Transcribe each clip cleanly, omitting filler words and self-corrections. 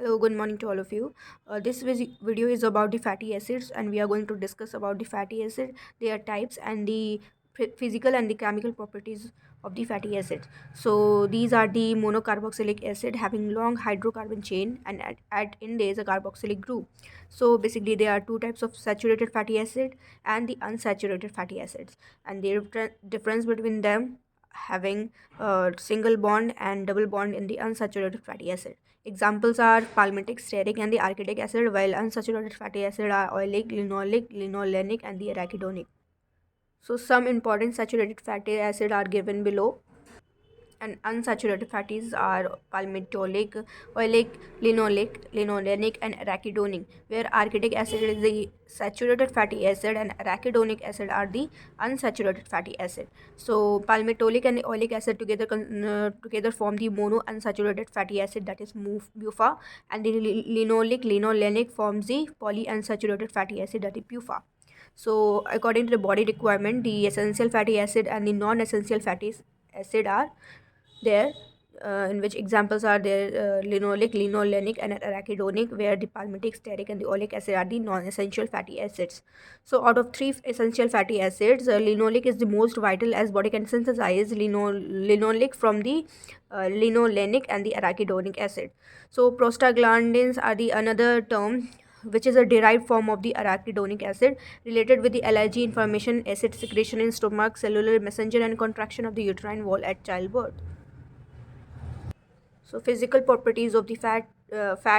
Hello, good morning to all of you. This video is about the fatty acids, and we are going to discuss about the fatty acid, their types, and the physical and the chemical properties of the fatty acids. So these are the monocarboxylic acid having long hydrocarbon chain, and at end there is a carboxylic group. So basically, there are two types of saturated fatty acid and the unsaturated fatty acids, and the difference between them having a single bond and double bond in the unsaturated fatty acid. Examples are palmitic, stearic, and the arachidonic acid, while unsaturated fatty acid are oleic, linoleic, linolenic, and the arachidonic. So some important saturated fatty acid are given below, and unsaturated fatties are palmitoleic, oleic, linolenic, and arachidonic, where arachidonic acid is the saturated fatty acid and arachidonic acid are the unsaturated fatty acid. So palmitoleic and oleic acid together form the mono unsaturated fatty acid, that is BUFA, and the linolenic forms the polyunsaturated fatty acid, that is PUFA. So according to the body requirement, the essential fatty acid and the non-essential fatty acid are there, in which examples are there, linoleic, linolenic, and arachidonic, where the palmitic, stearic, and the oleic acid are the non-essential fatty acids. So out of three essential fatty acids, linoleic is the most vital, as body can synthesize linoleic from the linolenic and the arachidonic acid. So prostaglandins are the another term which is a derived form of the arachidonic acid, related with the allergy, inflammation, acid secretion in stomach, cellular messenger, and contraction of the uterine wall at childbirth. So physical properties of the fat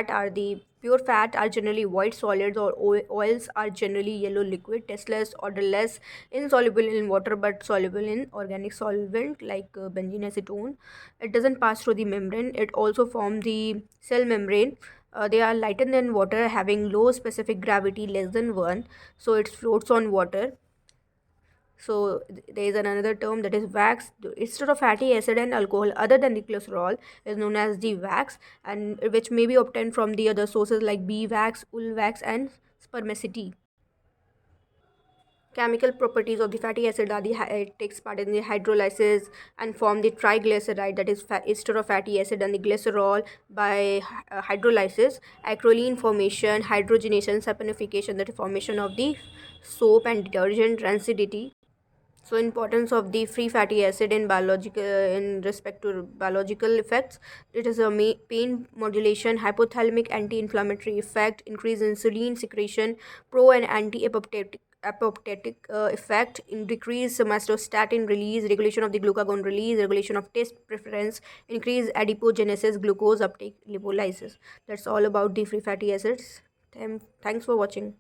are the pure fat are generally white solids, or oils are generally yellow liquid, tasteless, odorless, insoluble in water but soluble in organic solvent like benzene acetone. It doesn't pass through the membrane. It also forms the cell membrane. They are lighter than water, having low specific gravity, less than 1, so it floats on water. So there is another term, that is wax. Instead of fatty acid and alcohol other than the cholesterol is known as the wax, and which may be obtained from the other sources like bee wax, wool wax, and spermaceti. Chemical properties of the fatty acid are it takes part in the hydrolysis and form the triglyceride, that is ester of fatty acid, and the glycerol by hydrolysis, acrolein formation, hydrogenation, saponification, that is formation of the soap and detergent, rancidity. So importance of the free fatty acid in biological, in respect to biological effects, it is a pain modulation, hypothalamic anti-inflammatory effect, increase insulin secretion, pro and anti-apoptotic effect, in decrease somatostatin release, regulation of the glucagon release, regulation of taste preference, increase adipogenesis, glucose uptake, lipolysis. That's all about the free fatty acids. Thanks for watching.